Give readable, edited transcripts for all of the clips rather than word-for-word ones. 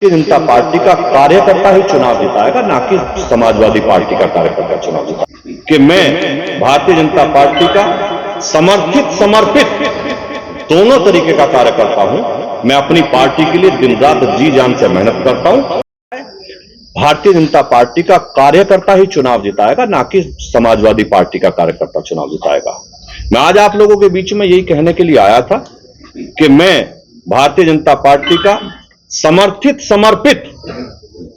Bharatiya Janata party का कार्यकर्ता ही चुनाव जिताएगा, ना कि समाजवादी पार्टी का कार्यकर्ता चुनाव जिताएगा। कि मैं भारतीय जनता पार्टी का समर्पित दोनों तरीके का कार्यकर्ता हूं। मैं अपनी पार्टी के लिए दिन रात जी जान से मेहनत करता हूं। भारतीय जनता पार्टी का कार्यकर्ता ही चुनाव जिताएगा, ना कि समाजवादी पार्टी का कार्यकर्ता चुनाव जिताएगा। मैं आज आप लोगों के बीच में यही कहने के लिए आया था कि मैं भारतीय जनता पार्टी का समर्पित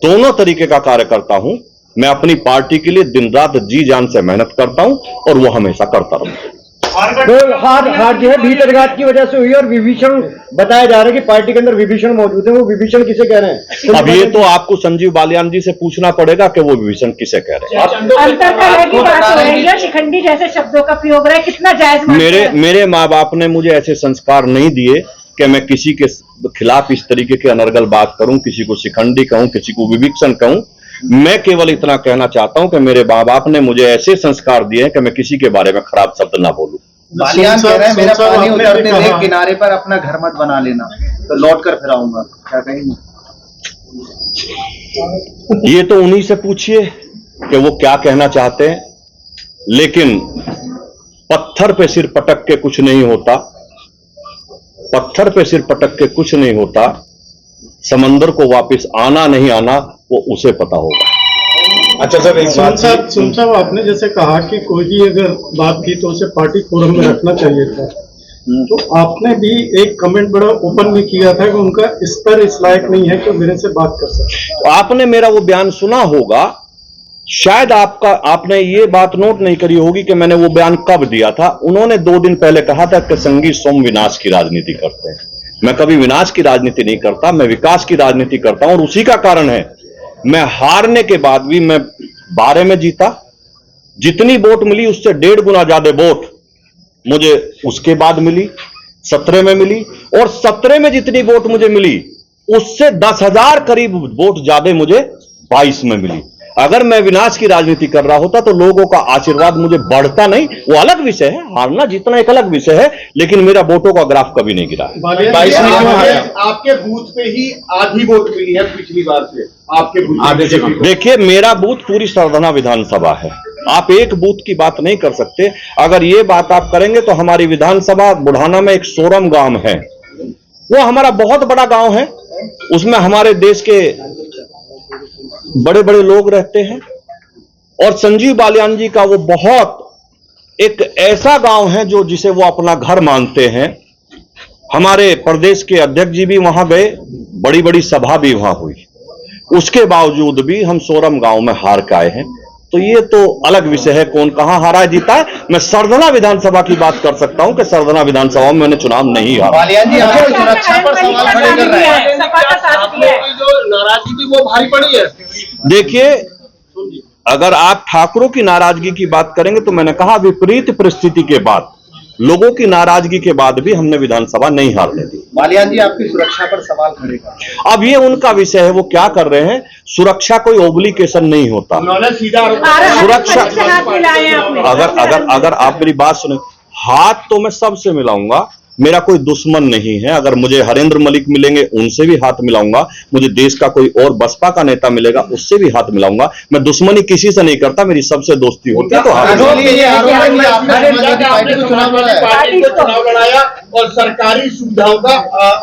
दोनों तरीके का कार्यकर्ता हूं। मैं अपनी पार्टी के लिए दिन रात जी जान से मेहनत करता हूं और वो हमेशा करता रहूंगा। तो हार जो है भीतरघात की वजह से हुई और विभीषण बताया जा रहा है कि पार्टी के अंदर विभीषण मौजूद है। वो विभीषण किसे कह रहे हैं? अब ये तो आपको संजीव बालियान जी से पूछना पड़ेगा कि वो विभीषण किसे कह रहे हैं। अंतर की बात हो रही है, शिखंडी जैसे शब्दों का प्रयोग हो रहा है, कितना जायज? मेरे माँ बाप ने मुझे ऐसे संस्कार नहीं दिए कि मैं किसी के खिलाफ इस तरीके की अनर्गल बात करूं, किसी को शिखंडी कहूं, किसी को विभीषण कहूं। मैं केवल इतना कहना चाहता हूं कि मेरे माँ बाप ने मुझे ऐसे संस्कार दिए हैं कि मैं किसी के बारे में खराब शब्द ना बोलूं। बालियान कह रहे हैं मेरा पानी उतरने दे, किनारे पर अपना घर मत बना लेना, तो लौट कर फिर आऊंगा, क्या कहेंगे? ये तो उन्हीं से पूछिए कि वो क्या कहना चाहते हैं। लेकिन पत्थर पे सिर पटक के कुछ नहीं होता, पत्थर पे सिर पटक के कुछ नहीं होता। समंदर को वापस आना नहीं आना वो उसे पता होगा। अच्छा सर, सुन साहब आपने जैसे कहा कि कोई भी अगर बात की तो उसे पार्टी फोरम में रखना चाहिए था, तो आपने भी एक कमेंट बड़ा ओपन में किया था कि उनका स्तर इस लायक नहीं है कि मेरे से बात कर सके। तो आपने मेरा वो बयान सुना होगा, शायद आपने ये बात नोट नहीं करी होगी कि मैंने वो बयान कब दिया था। उन्होंने 2 दिन पहले कहा था कि संगी सोम विनाश की राजनीति करते हैं। मैं कभी विनाश की राजनीति नहीं करता, मैं विकास की राजनीति करता हूं। और उसी का कारण है मैं हारने के बाद भी मैं 12 में जीता। जितनी वोट मिली उससे 1.5 गुना ज्यादा वोट मुझे उसके बाद मिली, 17 में मिली। और 17 में जितनी वोट मुझे मिली उससे 10,000 करीब वोट ज्यादा मुझे 22 में मिली। अगर मैं विनाश की राजनीति कर रहा होता तो लोगों का आशीर्वाद मुझे बढ़ता नहीं। वो अलग विषय है, हारना जीतना एक अलग विषय है, लेकिन मेरा वोटों का ग्राफ कभी नहीं गिरा। आपके बूथ पे ही आधी वोट मिली है पिछली बार से, आपके बूथ। देखिए, मेरा बूथ पूरी सरधना विधानसभा है। आप एक बूथ की बात नहीं कर सकते। अगर ये बात आप करेंगे तो हमारी विधानसभा बुढ़ाना में एक सोरम गांव है, वो हमारा बहुत बड़ा गांव है। उसमें हमारे देश के बड़े बड़े लोग रहते हैं। और संजीव बालियान जी का वो बहुत एक ऐसा गांव है जो जिसे वो अपना घर मानते हैं। हमारे प्रदेश के अध्यक्ष जी भी वहां गए, बड़ी बड़ी सभा भी वहां हुई। उसके बावजूद भी हम सोरम गांव में हार के आए हैं। तो ये तो अलग विषय है, कौन कहां हारा है जीता है। मैं सरधना विधानसभा की बात कर सकता हूं कि सरधना विधानसभा में मैंने चुनाव नहीं हारा। बालियान जी आपको सुरक्षा पर सवाल खड़े कर रहे हैं, जो नाराजगी थी वो भारी पड़ी है। देखिए, अगर आप ठाकुरों की नाराजगी की बात करेंगे तो मैंने कहा विपरीत परिस्थिति के बाद, लोगों की नाराजगी के बाद भी हमने विधानसभा नहीं हारने दी। बालियान जी आपकी सुरक्षा पर सवाल खड़े कर रहे हैं। अब ये उनका विषय है, वो क्या कर रहे हैं। सुरक्षा कोई ओब्लिकेशन नहीं होता। सुरक्षा अगर आप मेरी बात सुने, हाथ तो मैं सबसे मिलाऊंगा, मेरा कोई दुश्मन नहीं है। अगर मुझे हरेंद्र मलिक मिलेंगे उनसे भी हाथ मिलाऊंगा, मुझे देश का कोई और बसपा का नेता मिलेगा उससे भी हाथ मिलाऊंगा। मैं दुश्मनी किसी से नहीं करता, मेरी सबसे दोस्ती होती है। तो चुनाव लड़ाया और सरकारी सुविधाओं का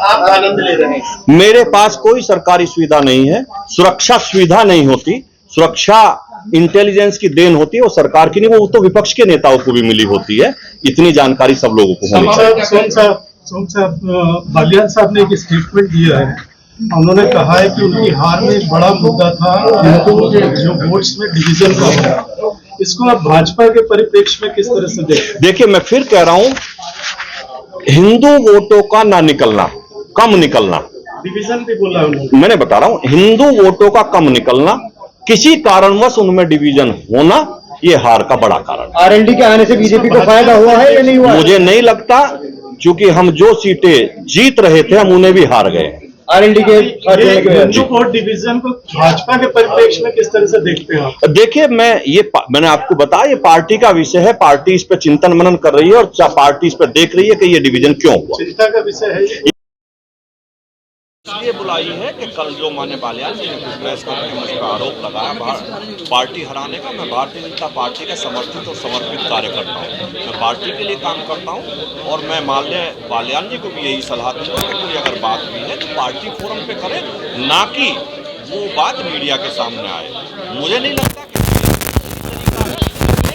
आप आनंद ले रहे हैं। मेरे पास कोई सरकारी सुविधा नहीं है, सुरक्षा सुविधा नहीं होती। सुरक्षा इंटेलिजेंस की देन होती है, वो सरकार की नहीं, वो तो विपक्ष के नेताओं को भी मिली होती है। इतनी जानकारी सब लोगों को होनी चाहिए। सोम साहब, बालियान साहब ने एक स्टेटमेंट दिया है। उन्होंने कहा है कि उनकी हार में एक बड़ा मुद्दा था हिंदू जो वोट्स में डिवीजन का होगा। इसको आप भाजपा के परिप्रेक्ष्य में किस तरह से देखते हैं? देखिए, मैं फिर कह रहा हूं, हिंदू वोटों का ना निकलना, कम निकलना, डिवीजन भी बोला उन्होंने। मैंने बता रहा हूं, हिंदू वोटों का कम निकलना, किसी कारणवश उनमें डिवीजन होना, ये हार का बड़ा कारण। आरएलडी के आने से बीजेपी को फायदा हुआ है या नहीं हुआ? मुझे नहीं लगता, क्योंकि हम जो सीटें जीत रहे थे हम उन्हें भी हार गए। आरएलडी के हिंदू वोट डिवीजन को भाजपा के परिप्रेक्ष्य में किस तरह से देखते हैं आप? देखिए, मैंने आपको बताया, ये पार्टी का विषय है। पार्टी इस पर चिंतन मनन कर रही है और पार्टी इस पर देख रही है कि ये डिवीजन क्यों हुआ। चिंता का विषय है। इसलिए बुलाई है कि कल जो मान्य बालियान जी ने कुछ प्रेस करके मुझ पर आरोप लगाया पार्टी हराने का, मैं भारतीय जनता पार्टी का समर्थित और समर्पित कार्यकर्ता हूँ। मैं पार्टी के लिए काम करता हूँ और मैं मान्य बालियान जी को भी यही सलाह दूंगा कि कोई अगर बात भी है तो पार्टी फोरम पे करे, ना कि वो बात मीडिया के सामने आए। मुझे नहीं लगता कि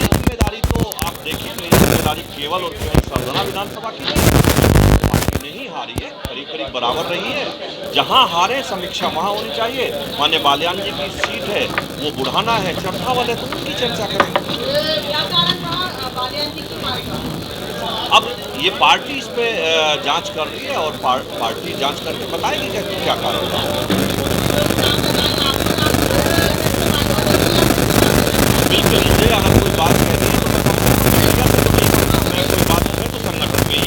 जिम्मेदारी, तो आप देखिए मेरी जिम्मेदारी केवल और केवल सरगना विधानसभा की पार्टी नहीं हारी है, करीब करीब बराबर रही है। जहां हारे समीक्षा वहां होनी चाहिए। मान्य बालियान जी की सीट है वो बुढ़ाना है, चरखा वाले तो उनकी चर्चा करेंगे। अब ये पार्टी इस पे जांच कर रही है और पार्टी जांच करके बताएगी कि क्या कारण था। बिल्कुल, मुझे अगर कोई बात कहती है तो मैं कोई बात है तो संगठन में ही